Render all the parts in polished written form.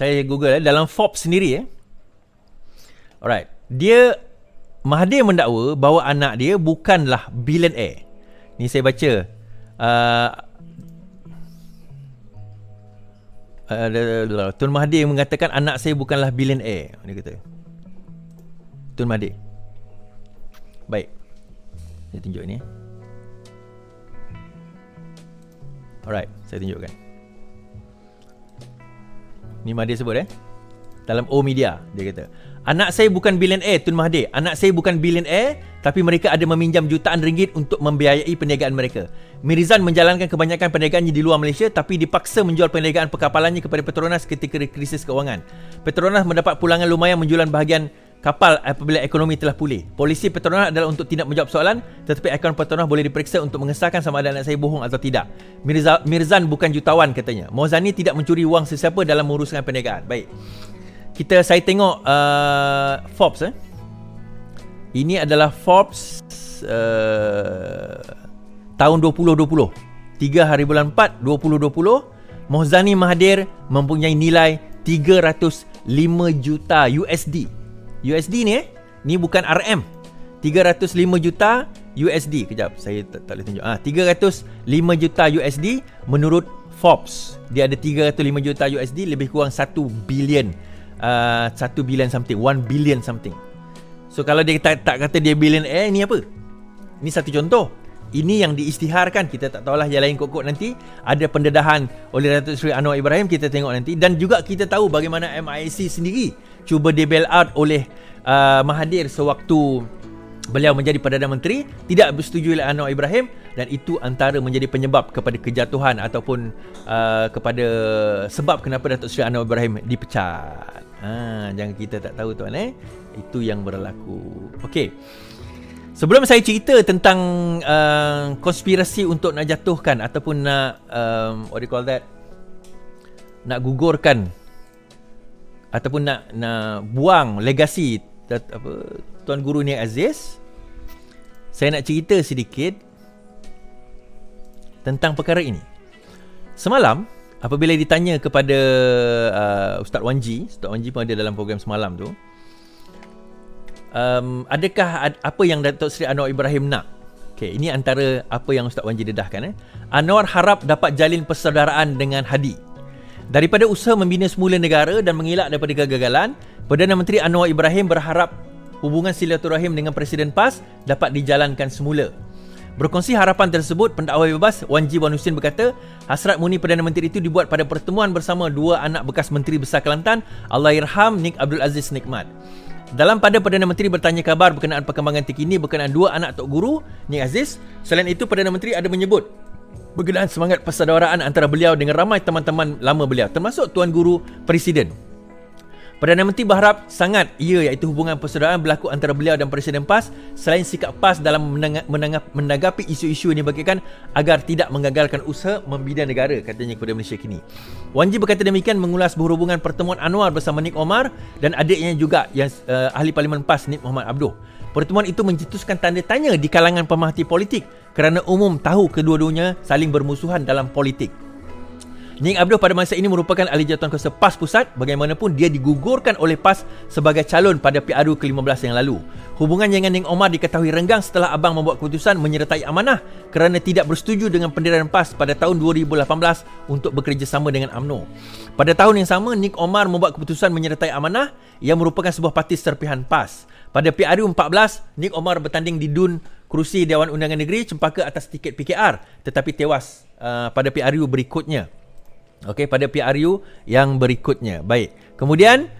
Saya Google dalam Forbes sendiri Alright. Mahathir mendakwa bahawa anak dia bukanlah billionaire. Ni saya baca Tun Mahathir mengatakan anak saya bukanlah billionaire. Dia kata Tun Mahathir. Baik, saya tunjuk ni. Alright, saya tunjukkan. Ni Mahathir sebut dalam O Media. Dia kata, anak saya bukan billionaire, Tun Mahathir. Anak saya bukan billionaire, tapi mereka ada meminjam jutaan ringgit untuk membiayai perniagaan mereka. Mirzan menjalankan kebanyakan perniagaannya di luar Malaysia, tapi dipaksa menjual perniagaan perkapalannya kepada Petronas ketika krisis keuangan. Petronas mendapat pulangan lumayan menjual bahagian kapal apabila ekonomi telah pulih. Polisi Petronas adalah untuk tidak menjawab soalan, tetapi akaun Petronas boleh diperiksa untuk mengesahkan sama ada anak saya bohong atau tidak. Mirzan bukan jutawan katanya. Mozani tidak mencuri wang sesiapa dalam menguruskan perniagaan. Baik. Saya tengok Forbes Ini adalah Forbes tahun 2020. 3 hari bulan 4 2020. Mozani Mahathir mempunyai nilai 305 juta USD. USD ni bukan RM. 305 juta USD. Kejap, saya tak boleh tunjuk. 305 juta USD menurut Forbes. Dia ada 305 juta USD, lebih kurang 1 bilion. 1 bilion something, 1 billion something. So kalau dia tak kata dia billionaire, ni apa? Ini satu contoh. Ini yang diisytiharkan. Kita tak tahulah yang lain kok nanti. Ada pendedahan oleh Datuk Seri Anwar Ibrahim, kita tengok nanti. Dan juga kita tahu bagaimana MISC sendiri cuba di bail out oleh Mahathir sewaktu beliau menjadi Perdana Menteri, tidak bersetuju oleh Anwar Ibrahim, dan itu antara menjadi penyebab kepada kejatuhan ataupun kepada sebab kenapa Datuk Seri Anwar Ibrahim dipecat. Jangan kita tak tahu tuan itu yang berlaku. Okey. Sebelum saya cerita tentang konspirasi untuk nak jatuhkan ataupun nak what do you call that, nak gugurkan ataupun nak buang legasi Tuan Guru Nik Aziz, saya nak cerita sedikit tentang perkara ini. Semalam apabila ditanya kepada Ustaz Wan Ji pun ada dalam program semalam tu, adakah apa yang Datuk Seri Anwar Ibrahim nak? Okay, ini antara apa yang Ustaz Wan Ji dedahkan. Anwar harap dapat jalin persaudaraan dengan Hadi. Daripada usaha membina semula negara dan mengelak daripada kegagalan, Perdana Menteri Anwar Ibrahim berharap hubungan silaturahim dengan Presiden PAS dapat dijalankan semula. Berkongsi harapan tersebut, pendakwa bebas Wan Ji Wan Husin berkata, hasrat murni Perdana Menteri itu dibuat pada pertemuan bersama dua anak bekas Menteri Besar Kelantan, Allahyarham Nik Abdul Aziz Nikmat. Pada Perdana Menteri bertanya kabar berkenaan perkembangan terkini berkenaan dua anak Tok Guru Nik Aziz. Selain itu, Perdana Menteri ada menyebut berkenaan semangat persaudaraan antara beliau dengan ramai teman-teman lama beliau, termasuk Tuan Guru Presiden. Perdana Menteri berharap sangat iaitu hubungan persaudaraan berlaku antara beliau dan Presiden PAS, selain sikap PAS dalam menanggapi isu-isu ini bagaikan agar tidak menggagalkan usaha membina negara, katanya kepada Malaysia Kini. Wan Ji berkata demikian mengulas berhubungan pertemuan Anwar bersama Nik Omar dan adiknya juga yang ahli Parlimen PAS Nik Muhammad Abduh. Pertemuan itu mencetuskan tanda tanya di kalangan pemerhati politik kerana umum tahu kedua-duanya saling bermusuhan dalam politik. Nik Abduh pada masa ini merupakan ahli jawatankuasa PAS Pusat. Bagaimanapun dia digugurkan oleh PAS sebagai calon pada PRU ke-15 yang lalu. Hubungan dengan Nik Omar diketahui renggang setelah abang membuat keputusan menyertai amanah kerana tidak bersetuju dengan pendirian PAS pada tahun 2018 untuk bekerjasama dengan UMNO. Pada tahun yang sama, Nik Omar membuat keputusan menyertai amanah yang merupakan sebuah parti serpihan PAS. Pada PRU 14, Nik Omar bertanding di DUN kerusi Dewan Undangan Negeri Cempaka atas tiket PKR, tetapi tewas pada PRU berikutnya. Okey, pada PRU yang berikutnya. Baik. Kemudian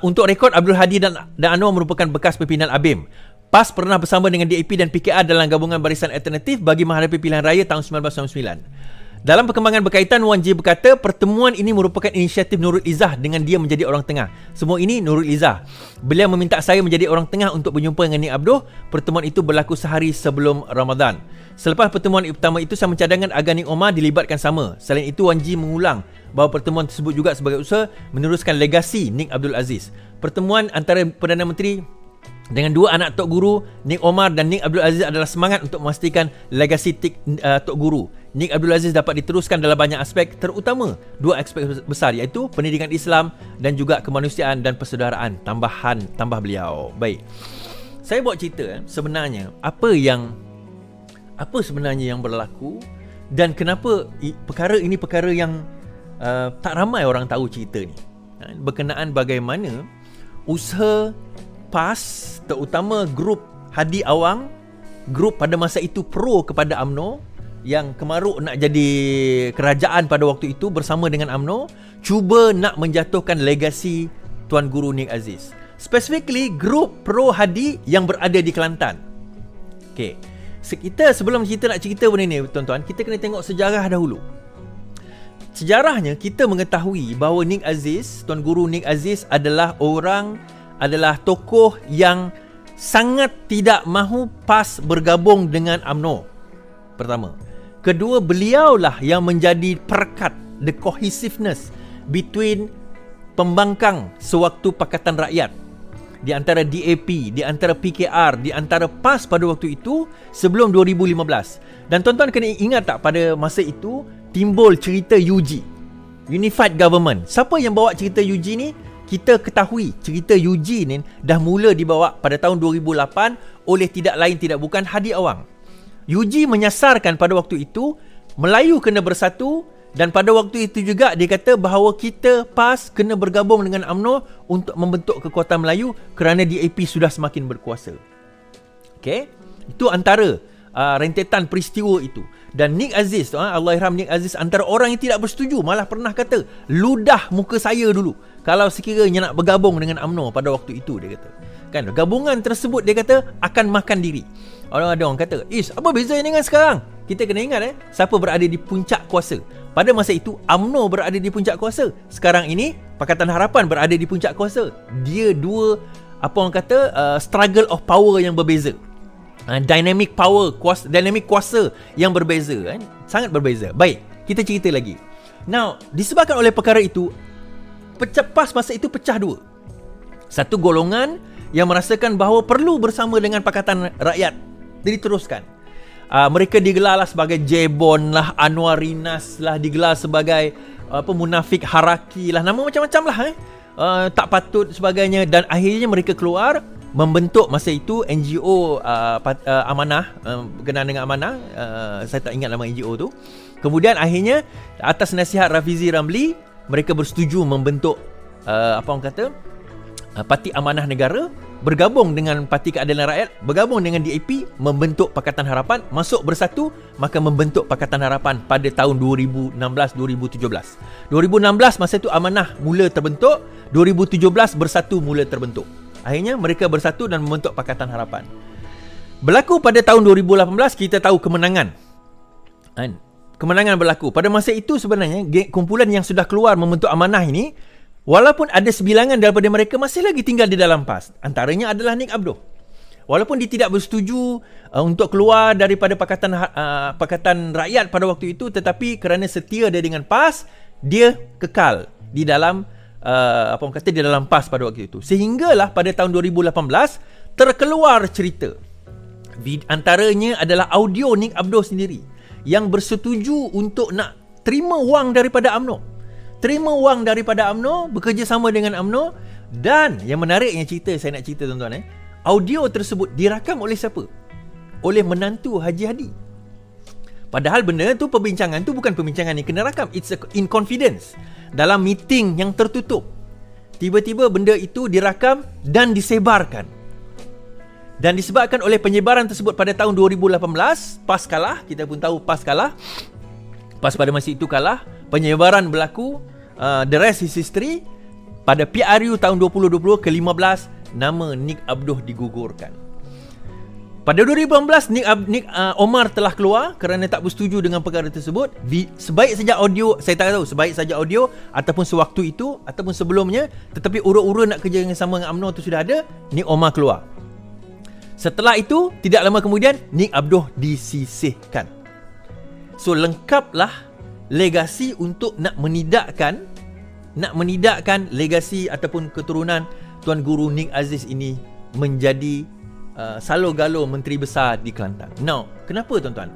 untuk rekod, Abdul Hadi dan Anwar merupakan bekas pimpinan ABIM. PAS pernah bersama dengan DAP dan PKR dalam gabungan Barisan Alternatif bagi menghadapi pilihan raya tahun 1999. Dalam perkembangan berkaitan, Wan Ji berkata pertemuan ini merupakan inisiatif Nurul Izzah dengan dia menjadi orang tengah. Semua ini Nurul Izzah. Beliau meminta saya menjadi orang tengah untuk berjumpa dengan Nik Abduh. Pertemuan itu berlaku sehari sebelum Ramadan. Selepas pertemuan pertama itu, saya mencadangkan agar Nik Omar dilibatkan sama. Selain itu, Wan Ji mengulang bahawa pertemuan tersebut juga sebagai usaha meneruskan legasi Nik Abdul Aziz. Pertemuan antara Perdana Menteri Dengan dua anak Tok Guru, Nik Omar dan Nik Abdul Aziz adalah semangat untuk memastikan legasi Tok Guru Nik Abdul Aziz dapat diteruskan dalam banyak aspek, terutama dua aspek besar, iaitu pendidikan Islam dan juga kemanusiaan dan persaudaraan. Tambah beliau. Baik. Saya buat cerita sebenarnya apa sebenarnya yang berlaku dan kenapa perkara yang tak ramai orang tahu cerita ni. Berkenaan bagaimana usaha PAS, terutama grup Hadi Awang, grup pada masa itu pro kepada UMNO, yang kemaruk nak jadi kerajaan pada waktu itu bersama dengan UMNO, cuba nak menjatuhkan legasi Tuan Guru Nik Aziz. Specifically grup pro Hadi yang berada di Kelantan. Okay, sebelum kita nak cerita benda ni tuan-tuan, kita kena tengok sejarah dahulu. Sejarahnya kita mengetahui bahawa Nik Aziz, Tuan Guru Nik Aziz adalah tokoh yang sangat tidak mahu PAS bergabung dengan UMNO. Pertama. Kedua, beliaulah yang menjadi perekat, the cohesiveness between pembangkang sewaktu Pakatan Rakyat, di antara DAP, di antara PKR, di antara PAS pada waktu itu sebelum 2015. Dan tuan-tuan kena ingat tak, pada masa itu timbul cerita UG, Unified Government. Siapa yang bawa cerita UG ni? Kita ketahui cerita UG ni dah mula dibawa pada tahun 2008 oleh tidak lain tidak bukan Hadi Awang. UG menyasarkan pada waktu itu Melayu kena bersatu, dan pada waktu itu juga dia kata bahawa kita PAS kena bergabung dengan UMNO untuk membentuk kekuatan Melayu kerana DAP sudah semakin berkuasa. Okey, itu antara rentetan peristiwa itu. Dan Nik Aziz, Allahyarham Nik Aziz, antara orang yang tidak bersetuju, malah pernah kata, ludah muka saya dulu kalau sekiranya nak bergabung dengan UMNO pada waktu itu, dia kata. Kan, gabungan tersebut dia kata akan makan diri. Ada orang kata, apa beza dengan sekarang? Kita kena ingat siapa berada di puncak kuasa. Pada masa itu UMNO berada di puncak kuasa. Sekarang ini Pakatan Harapan berada di puncak kuasa. Dia dua struggle of power yang berbeza. Dynamic power, dynamic kuasa yang berbeza, sangat berbeza. Baik, kita cerita lagi. Now, disebabkan oleh perkara itu, PAS masa itu pecah dua. Satu golongan yang merasakan bahawa perlu bersama dengan Pakatan Rakyat diteruskan. Mereka digelarlah sebagai Jebon lah, Anwarinas lah, digelar sebagai munafik haraki lah, nama macam-macam lah, tak patut sebagainya. Dan akhirnya mereka keluar membentuk masa itu NGO Amanah, berkenaan dengan Amanah, saya tak ingat nama NGO tu. Kemudian akhirnya atas nasihat Rafizi Ramli, mereka bersetuju membentuk Parti Amanah Negara, bergabung dengan Parti Keadilan Rakyat, bergabung dengan DAP, membentuk Pakatan Harapan, masuk bersatu, maka membentuk Pakatan Harapan pada tahun 2016-2017. 2016 masa itu Amanah mula terbentuk, 2017 Bersatu mula terbentuk. Akhirnya mereka bersatu dan membentuk Pakatan Harapan. Berlaku pada tahun 2018, kita tahu kemenangan. Kemenangan berlaku. Pada masa itu sebenarnya kumpulan yang sudah keluar membentuk Amanah ini, walaupun ada sebilangan daripada mereka masih lagi tinggal di dalam PAS. Antaranya adalah Nik Abdoh. Walaupun dia tidak bersetuju untuk keluar daripada Pakatan Rakyat pada waktu itu, tetapi kerana setia dia dengan PAS, dia kekal di dalam di dalam PAS pada waktu itu. Sehinggalah pada tahun 2018 terkeluar cerita. Antaranya adalah audio Nik Abdoh sendiri yang bersetuju untuk nak terima wang daripada UMNO. Terima wang daripada UMNO, bekerjasama dengan UMNO. Dan yang menariknya saya nak cerita tuan-tuan, audio tersebut dirakam oleh siapa? Oleh menantu Haji Hadi. Padahal benda tu, perbincangan tu bukan perbincangan yang kena rakam. It's in confidence, dalam meeting yang tertutup. Tiba-tiba benda itu dirakam dan disebarkan. Dan disebabkan oleh penyebaran tersebut pada tahun 2018, PAS kalah. Kita pun tahu PAS kalah. PAS pada masa itu kalah. Penyebaran berlaku. The rest is history. Pada PRU tahun 2020 ke-15, nama Nik Abdoh digugurkan. Pada 2018, Nik Omar telah keluar kerana tak bersetuju dengan perkara tersebut. Sebaik saja audio, saya tak tahu sebaik saja audio ataupun sewaktu itu ataupun sebelumnya, tetapi urut-urut nak kerja sama dengan UMNO itu sudah ada. Nik Omar keluar. Setelah itu, tidak lama kemudian, Nik Abdoh disisihkan. So, lengkaplah legasi untuk nak menidakkan legasi ataupun keturunan Tuan Guru Nik Aziz ini menjadi Salo-Galo Menteri Besar di Kelantan. Now, kenapa tuan-tuan?